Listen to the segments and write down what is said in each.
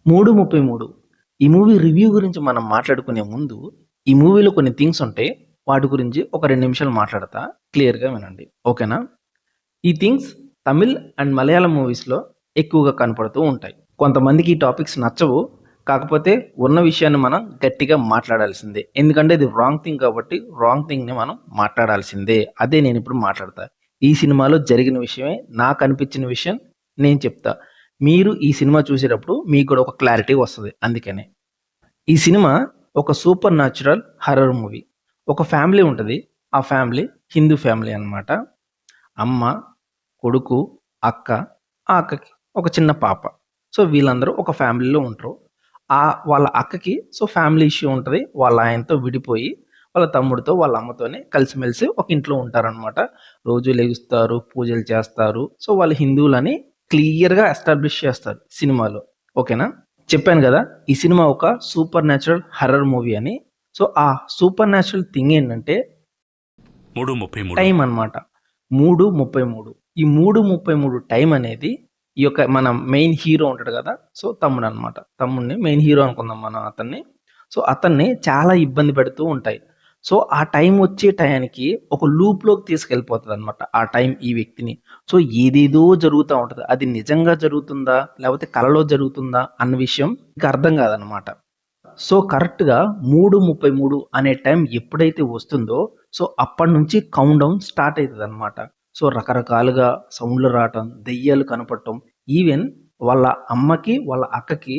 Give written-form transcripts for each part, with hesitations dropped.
3:33 ఈ movie review గురించి మనం మాట్లాడుకునే ముందు, ఈ మూవీలో కొన్ని థింగ్స్ ఉంటాయి. వాటి గురించి ఒక 2 నిమిషాలు మాట్లాడతా. క్లియర్‌గా వినండి. ఓకేనా? ఈ థింగ్స్ తమిళ్ అండ్ మలయాళం మూవీస్‌లో ఎక్కువగా కనపడుతూ ఉంటాయి. కొంతమందికి ఈ టాపిక్స్ నచ్చవు. కాకపోతే ఉన్న విషయాన్ని మనం గట్టిగా మాట్లాడాల్సిందే. ఎందుకంటే ఇది రాంగ్ థింగ్ కాబట్టి రాంగ్ థింగ్‌ని మనం మాట్లాడాల్సిందే. అదే నేనిప్పుడు మాట్లాడతా. ఈ సినిమాలో జరిగిన విషయమే నాకనిపించిన విషయం నేను చెప్తా. మీరు ఈ సినిమా చూసేటప్పుడు మీకు కూడా ఒక క్లారిటీ వస్తది అందుకనే. ఈ సినిమా ఒక సూపర్ న్యాచురల్ హారర్ మూవీ. ఒక ఫ్యామిలీ ఉంటది. ఆ ఫ్యామిలీ హిందూ ఫ్యామిలీ అన్నమాట. అమ్మ, కొడుకు, అక్క, ఆ అక్కకి ఒక చిన్న పాప. సో, వీళ్ళందరూ ఒక ఫ్యామిలీలో ఉంటరు. వాళ్ళ అక్కకి ఫ్యామిలీ ఇష్యూ ఉంటది. వాళ్ళ ఆయనతో విడిపోయి, వాళ్ళ తమ్ముడితో, వాళ్ళ అమ్మతోనే కలిసిమెలిసి ఒక ఇంట్లో ఉంటారనమాట. రోజు లెగుస్తారు, పూజలు చేస్తారు. సో, వాళ్ళు హిందువులని క్లియర్‌గా ఎస్టాబ్లిష్ చేస్తారు సినిమాలో. ఓకేనా? చెప్పాను గదా! ఈ సినిమా ఒక సూపర్ న్యాచురల్ హారర్ మూవీ అని. సో, ఆ సూపర్ న్యాచురల్ థింగ్ ఏంటంటే 3:33 టైం అన్నమాట. 3:33 ఈ 3:33 టైం అనేది ఈ యొక్క మన మెయిన్ హీరో ఉంటాడు గదా! సో, తమ్ముడనమాట. తమ్ముడిని మెయిన్ హీరో అనుకుందాం మనం అతన్ని. సో, అతన్ని చాలా ఇబ్బంది పెడుతూ ఉంటాయి. సో, ఆ టైం వచ్చే టయానికి ఒక లూప్‌లోకి తీసుకెళ్ళిపోతదనమాట. ఆ టైం ఈ వ్యక్తిని. సో, ఏదేదో జరుగుతా ఉంటది. అది నిజంగా జరుగుతుందా? లేపోతే కలలో జరుగుతుందా? అన్న విషయం ఇంక అర్థం గాదనమాట. సో, కరెక్ట్‌గా 3:33 అనే టైం ఎప్పుడైతే వస్తుందో, సో, అప్పటినుంచి కౌంట్ డౌన్ స్టార్ట్ అయితదనమాట. సో, రకరకాలుగా సౌండ్‌లు రావటం, దెయ్యాలు కనపడటం, ఈవెన్ వాళ్ళ అమ్మకి, వాళ్ళ అక్కకి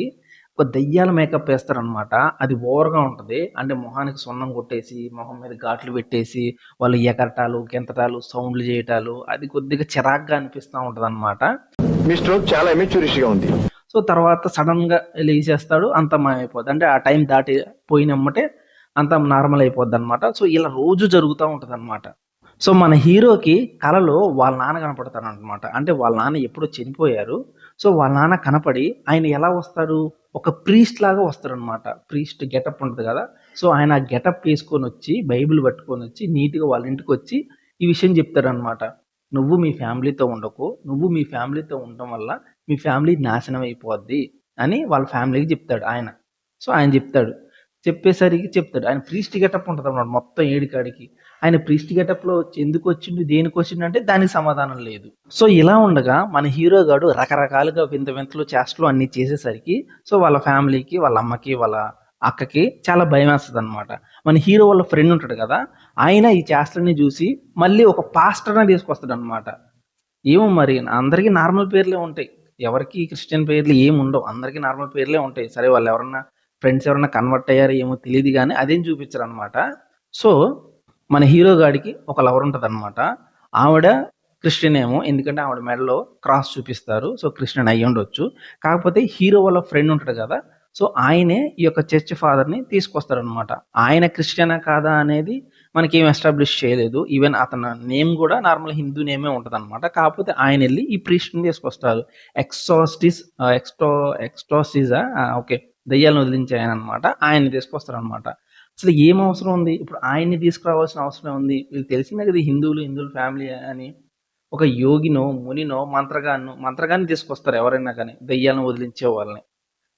ఒక దెయ్యాల మేకప్ ఏస్తారనమాట. అది ఓవర్‌గా ఉంటది. అంటే మొహానికి సున్నం కొట్టేసి, మొహం మీద ఘాట్లు పెట్టేసి, వాళ్ళు ఎగరటాలు, గెంతటాలు, సౌండ్‌లు చేయటాలు, అది కొద్దిగా చిరాకుగా అనిపిస్తా ఉంటదనమాట. మీ స్ట్రోక్ చాలా ఇమెచ్యూరిటీగా ఉంది. సో, తర్వాత సడెన్‌గా లేసేస్తాడు. అంతా మాయమైపోద్ది. అంటే ఆ టైం దాటి పోయినెమ్మటే అంతా నార్మల్ అయిపోద్దనమాట. సో, ఇలా రోజు జరుగుతా ఉంటదనమాట. సో, మన హీరోకి కలలో వాళ్ళ నాన్న కనపడతారనమాట. అంటే వాళ్ళ నాన్న ఎప్పుడో చనిపోయారు. సో, వాళ్ళ నాన్న కనపడి ఆయన ఎలా వస్తాడు? ఒక ప్రీస్ట్ లాగా వస్తారనమాట. ప్రీస్ట్ గెటప్ ఉంటది గదా! సో, ఆయన ఆ గెటప్ ఏసుకొనొచ్చి, బైబిల్ పట్టుకొనొచ్చి, నీట్‌గా వాళ్ళ ఇంటికొచ్చి ఈ విషయం చెప్తాడనమాట. "నువ్వు మీ ఫ్యామిలీతో ఉండకు. నువ్వు మీ ఫ్యామిలీతో ఉండటం వల్ల మీ ఫ్యామిలీ నాశనం అయిపోద్ది" అని వాళ్ళ ఫ్యామిలీకి చెప్తాడు ఆయన. సో, ఆయన చెప్తాడు. చెప్పేసరికి చెప్తాడు. ఆయన ప్రీస్ట్ గెటప్ ఉంటదనమాట మొత్తం ఏడికాడికి. ఆయన ప్రీస్ట్ గెటప్‌లో వచ్చి ఎందుకొచ్చిండు, దేనికొచ్చిండంటే దానికి సమాధానం లేదు. సో, ఇలా ఉండగా మన హీరో గాడు రకరకాలుగా వింత వింతలు, చేష్టలు అన్నీ చేసేసరికి సో, వాళ్ళ ఫ్యామిలీకి, వాళ్ళ అమ్మకి, వాళ్ళ అక్కకి చాలా భయమేస్తదనమాట. మన హీరో వాళ్ళ ఫ్రెండ్ ఉంటాడు గదా! ఆయన ఈ చేష్టలన్నీ జూసి మళ్ళీ ఒక పాస్టర్‌ని తీసుకొస్తాడనమాట. ఏమో మరి అందరికి నార్మల్ పేర్లే ఉంటాయి. ఎవరికీ క్రిస్టియన్ పేర్లు ఏముండవు. అందరికి నార్మల్ పేర్లే ఉంటాయి. సరే వాళ్ళెవరన్నా ఫ్రెండ్స్ ఎవరన్నా కన్వర్ట్ అయ్యారో ఏమో తెలీదు గానీ అదేం చూపిచ్చరనమాట. సో, మన హీరో గాడికి ఒక లవర్ ఉంటదనమాట. ఆవిడ క్రిస్టియన్ ఏమో. ఎందుకంటే ఆవిడ మెడలో క్రాస్ చూపిస్తారు. సో, క్రిస్టియన్ అయ్యుండొచ్చు. కాకపోతే హీరో వాళ్ళ ఫ్రెండ్ ఉంటాడు గదా! సో, ఆయనే ఈ యొక్క చర్చ్ ఫాదర్‌ని తీసుకొస్తాడనమాట. ఆయన క్రిస్టియనా కాదా అనేది మనకేం ఎస్టాబ్లిష్ చేయలేదు. ఈవెన్ అతని నేమ్ గూడా నార్మల్ హిందూ నేమే ఉంటదనమాట. కాకపోతే ఆయనెళ్లి ఈ ప్రీస్ట్‌ని తీసుకొస్తారు. ఎక్సార్సిస్ట్ ఎక్స్‌ట్రాసిజా? ఓకే. దెయ్యాలను వదిలించే ఆయననమాట. ఆయన్ని తీసుకొస్తారనమాట. అసలు ఏం అవసరం ఉంది? ఇప్పుడు ఆయన్ని తీసుకురావాల్సిన అవసరం ఏముంది? వీళ్ళకి తెలిసిందే కదా! హిందువుల ఫ్యామిలీ అని. ఒక యోగినో, మునినో, మంత్రగాడిని తీసుకొస్తారు ఎవరైనా గాని. దెయ్యాలను వదిలించే వాళ్ళని.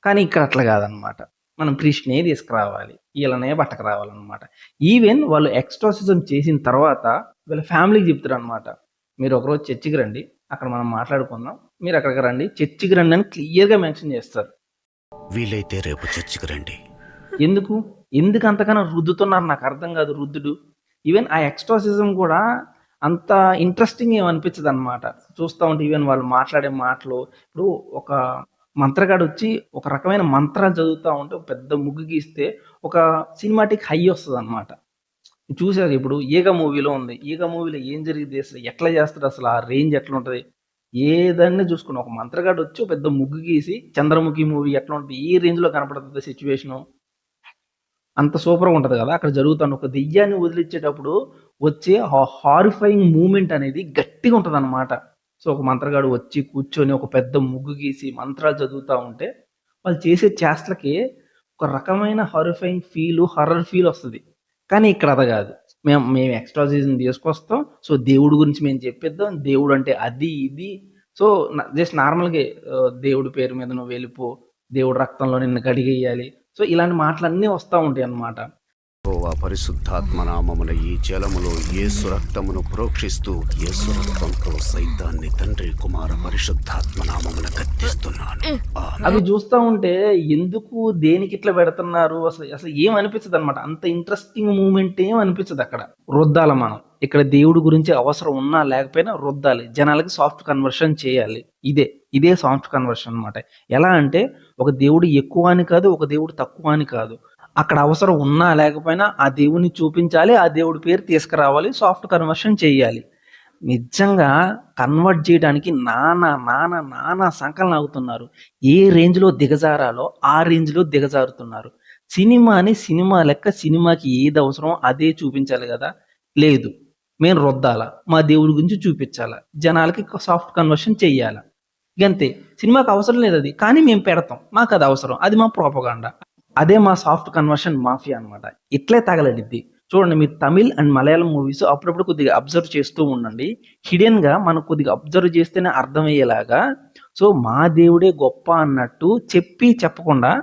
కానీ ఇక్కడ అట్లా కాదనమాట. మనం ప్రీస్ట్‌నే తీసుకురావాలి. ఈళ్ళనే పట్టకరావాలనమాట. ఈవెన్ వాళ్ళు ఎక్స్‌ట్రాసిజం చేసిన తర్వాత వీళ్ళ ఫ్యామిలీకి చెప్తారనమాట. మీరు ఒకరోజు చర్చికి రండి. అక్కడ మనం మాట్లాడుకుందాం. మీరు అక్కడికి రండి. చర్చికి రండి అని క్లియర్‌గా మెన్షన్ చేస్తారు. వీలైతే రేపు చర్చికి రండి. ఎందుకు? ఎందుకు అంతగానం రుద్దుతున్నారు నాకర్థం గాదు రుద్దుడు. ఈవెన్ ఆ ఎక్స్‌ట్రాసిజం గూడా అంత ఇంట్రెస్టింగ్ ఏమి అనిపించదనమాట. చూస్తా ఉంటే ఈవెన్ వాళ్ళు మాట్లాడే మాటలు ఇప్పుడు ఒక మంత్రగాడొచ్చి ఒక రకమైన మంత్రాలు చదువుతా ఉంటే ఒక పెద్ద ముగ్గు గీస్తే ఒక సినిమాటిక్ హై ఒస్తదనమాట. చూసారు ఇప్పుడు 'ఈగ' మూవీలో ఉంది. 'ఈగ' మూవీలో ఏం జరిగిద్ది అసలు? ఎట్లా చేస్తాడసలు? ఆ రేంజ్ ఎట్లుంటది? ఏదన్నా చూసుకోండి ఒక మంత్రగాడొచ్చి ఒక పెద్ద ముగ్గు గీసి 'చంద్రముఖి' మూవీ ఎట్లా ఉంటది? ఏ రేంజ్‌లో కనపడతది సిట్యుయేషను? అంత సూపర్‌గా ఉంటది గదా! అక్కడ జరుగుతాను. ఒక దెయ్యాన్ని వదిలిచ్చేటప్పుడు వచ్చే హారిఫయింగ్ మూవ్‌మెంట్ అనేది గట్టిగా ఉంటదనమాట. సో, ఒక మంత్రగాడు వచ్చి కూర్చొని ఒక పెద్ద ముగ్గు గీసి మంత్రాలు చదువుతా ఉంటే, వాళ్ళు చేసే చేష్టలకి ఒక రకమైన హారిఫయింగ్ హారర్ ఫీల్ ఒస్తది. కానీ ఇక్కడ అది గాదు. మేము ఎక్స్‌ట్రాసిజం తీసుకొస్తాం. సో, దేవుడి గురించి మేము చెప్పిద్దాం. దేవుడంటే అది, ఇది. సో, జస్ట్ నార్మల్‌గే దేవుడి పేరు మీద నువ్వు వెళ్ళిపో. దేవుడు రక్తంలో నిన్ను కడిగేయాలి. సో ఇలాంటి మాటలన్నీ వస్తా ఉంటాయి అన్నమాట. యెహోవా పరిశుద్ధాత్మ నామమున ఈ జలములో యేసు రక్తమును ప్రోక్షిస్తూ యేసు రక్తంతో సైతాన్ని తండ్రి కుమార పరిశుద్ధాత్మ నామమున గద్దిస్తున్నాను. అవి చూస్తా ఉంటే ఎందుకు దేనికి ఇట్లా పెడుతున్నారు అసలు అసలు ఏం అనిపించదు అనమాట. అంత ఇంట్రెస్టింగ్ మూమెంట్ ఏం అనిపించదు అక్కడ. రుద్దాల మనం ఇక్కడ దేవుడి గురించి అవసరం ఉన్నా లేకపోయినా రుద్దాలి, జనాలకి సాఫ్ట్ కన్వర్షన్ చేయాలి. ఇదే సాఫ్ట్ కన్వర్షన్ అన్నమాట. ఎలా అంటే ఒక దేవుడు ఎక్కువ అని కాదు, ఒక దేవుడు తక్కువ అని కాదు. అక్కడ అవసరం ఉన్నా లేకపోయినా ఆ దేవుడిని చూపించాలి, ఆ దేవుడి పేరు తీసుకురావాలి, సాఫ్ట్ కన్వర్షన్ చేయాలి. నిజంగా కన్వర్ట్ చేయడానికి నానా సంకలనం అవుతున్నారు. ఏ రేంజ్లో దిగజారాలో ఆ రేంజ్లో దిగజారుతున్నారు. సినిమాని సినిమా లెక్క సినిమాకి ఏది అవసరం అదే చూపించాలి కదా. లేదు, మేము రుద్దాల, మా దేవుడి గురించి చూపించాలా, జనాలకి సాఫ్ట్ కన్వర్షన్ చెయ్యాలా, గంతే. సినిమాకి అవసరం లేదు అది, కానీ మేము పెడతాం, మాకు అది అవసరం, అది మా ప్రోపగాండా. అదే మా సాఫ్ట్ కన్వర్షన్ మాఫియా అన్నమాట. ఇట్లే తగలడిద్ది. చూడండి, మీరు తమిళ్ అండ్ మలయాళం మూవీస్ అప్పుడప్పుడు కొద్దిగా అబ్జర్వ్ చేస్తూ ఉండండి. హిడెన్ గా మనం కొద్దిగా అబ్జర్వ్ చేస్తేనే అర్థమయ్యేలాగా సో మా దేవుడే గొప్ప అన్నట్టు చెప్పి చెప్పకుండా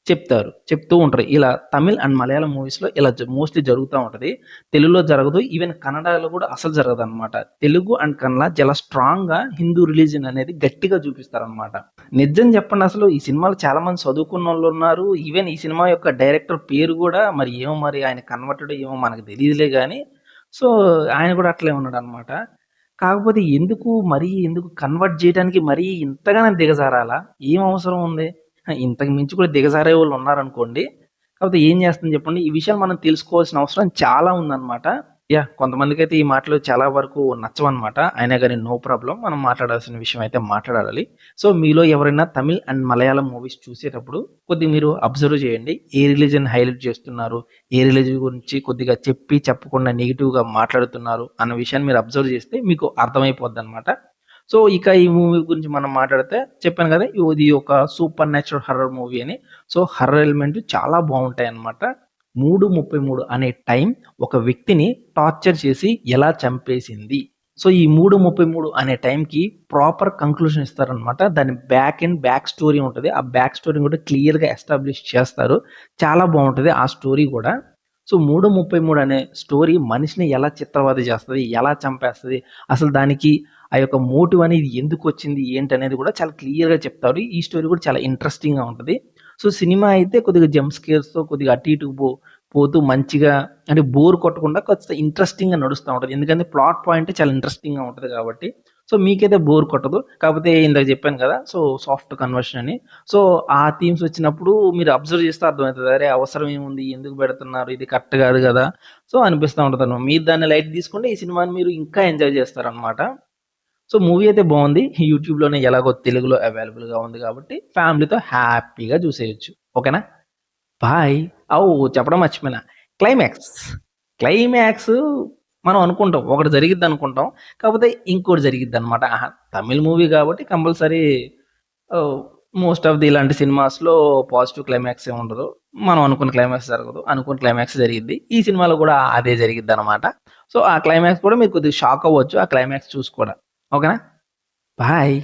చెప్తూ ఉంటారు. ఇలా తమిళ్ అండ్ మలయాళం మూవీస్ లో ఇలా మోస్ట్లీ జరుగుతూ ఉంటది. తెలుగులో జరగదు, ఈవెన్ కన్నడలో కూడా అసలు జరగదు అనమాట. తెలుగు అండ్ కన్నడ చాలా స్ట్రాంగ్ గా హిందూ రిలీజియన్ అనేది గట్టిగా చూపిస్తారు అనమాట. నిజం చెప్పండి, అసలు ఈ సినిమాలో చాలా మంది చదువుకున్న వాళ్ళు ఉన్నారు. ఈవెన్ ఈ సినిమా యొక్క డైరెక్టర్ పేరు కూడా మరి ఆయన కన్వర్టెడ్ ఏమో మనకు తెలియదులే కానీ సో ఆయన కూడా అట్లే ఉన్నాడు అనమాట. కాకపోతే ఎందుకు కన్వర్ట్ చేయడానికి మరీ ఇంతగానో దిగజారాలా? ఏం అవసరం ఉంది? ఇంతకు మించి కూడా దిగజారే వాళ్ళు ఉన్నారనుకోండి. కాకపోతే ఏం చేస్తుంది చెప్పండి, ఈ విషయాలు మనం తెలుసుకోవాల్సిన అవసరం చాలా ఉందన్నమాట. కొంతమందికైతే ఈ మాటలు చాలా వరకు నచ్చవన్నమాట. అయినా కానీ నో ప్రాబ్లం, మనం మాట్లాడాల్సిన విషయం అయితే మాట్లాడాలి. సో మీలో ఎవరైనా తమిళ్ అండ్ మలయాళం మూవీస్ చూసేటప్పుడు కొద్దిగా మీరు అబ్జర్వ్ చేయండి. ఏ రిలీజన్ హైలైట్ చేస్తున్నారు, ఏ రిలీజన్ గురించి కొద్దిగా చెప్పకుండా నెగిటివ్గా మాట్లాడుతున్నారు అన్న విషయాన్ని మీరు అబ్జర్వ్ చేస్తే మీకు అర్థమైపోద్ది అనమాట. సో ఇక ఈ మూవీ గురించి మనం మాట్లాడితే చెప్పాను కదా, ఇది ఒక సూపర్ న్యాచురల్ హర్రర్ మూవీ అని. సో హర్రర్ ఎలిమెంట్ చాలా బాగుంటాయి అన్నమాట. 3:33 అనే టైం ఒక వ్యక్తిని టార్చర్ చేసి ఎలా చంపేసింది. సో ఈ 3:33 అనే టైంకి ప్రాపర్ కంక్లూజన్ ఇస్తారనమాట. దాని బ్యాక్ స్టోరీ ఉంటుంది. ఆ బ్యాక్ స్టోరీ కూడా క్లియర్గా ఎస్టాబ్లిష్ చేస్తారు. చాలా బాగుంటుంది ఆ స్టోరీ కూడా. సో 3:33 అనే స్టోరీ మనిషిని ఎలా చిత్రవద చేస్తుంది, ఎలా చంపేస్తుంది, అసలు దానికి ఆ యొక్క మోటివ్ అనేది ఎందుకు వచ్చింది ఏంటి అనేది కూడా చాలా క్లియర్గా చెప్తారు. ఈ స్టోరీ కూడా చాలా ఇంట్రెస్టింగ్గా ఉంటుంది. సో సినిమా అయితే కొద్దిగా జంప్ స్కేర్స్తో కొద్దిగా అటు ఇటు పోతూ మంచిగా అంటే బోర్ కొట్టకుండా కొంచెం ఇంట్రెస్టింగ్గా నడుస్తూ ఉంటుంది. ఎందుకంటే ప్లాట్ పాయింట్ చాలా ఇంట్రెస్టింగ్గా ఉంటుంది కాబట్టి. సో మీకైతే బోర్ కొట్టదు. కాకపోతే ఇందాక చెప్పాను కదా, సో సాఫ్ట్ కన్వర్షన్ అని. సో ఆ థీమ్స్ వచ్చినప్పుడు మీరు అబ్జర్వ్ చేస్తే అర్థమవుతుంది, అరే అవసరం ఏముంది, ఎందుకు పెడుతున్నారు, ఇది కరెక్ట్ కాదు కదా సో అనిపిస్తూ ఉంటుంది. మీరు దాన్ని లైట్ తీసుకుంటే ఈ సినిమాని మీరు ఇంకా ఎంజాయ్ చేస్తారనమాట. సో మూవీ అయితే బాగుంది. యూట్యూబ్లోనే ఎలాగో తెలుగులో అవైలబుల్గా ఉంది కాబట్టి ఫ్యామిలీతో హ్యాపీగా చూసేయచ్చు. ఓకేనా, బాయ్. చెప్పడం మర్చిపోయినా, క్లైమాక్స్ మనం అనుకుంటాం ఒకటి జరిగిద్ది అనుకుంటాం, కాకపోతే ఇంకోటి జరిగిద్ది అనమాట. తమిళ్ మూవీ కాబట్టి కంపల్సరీ మోస్ట్ ఆఫ్ ది ఇలాంటి సినిమాస్లో పాజిటివ్ క్లైమాక్స్ ఏ ఉండదు. మనం అనుకున్న క్లైమాక్స్ జరగదు, అనుకున్న క్లైమాక్స్ జరిగిద్ది. ఈ సినిమాలో కూడా అదే జరిగిద్ది అనమాట. సో ఆ క్లైమాక్స్ కూడా మీరు కొద్దిగా షాక్ అవ్వచ్చు, ఆ క్లైమాక్స్ చూసి కూడా. ఓకేనా, బాయ్.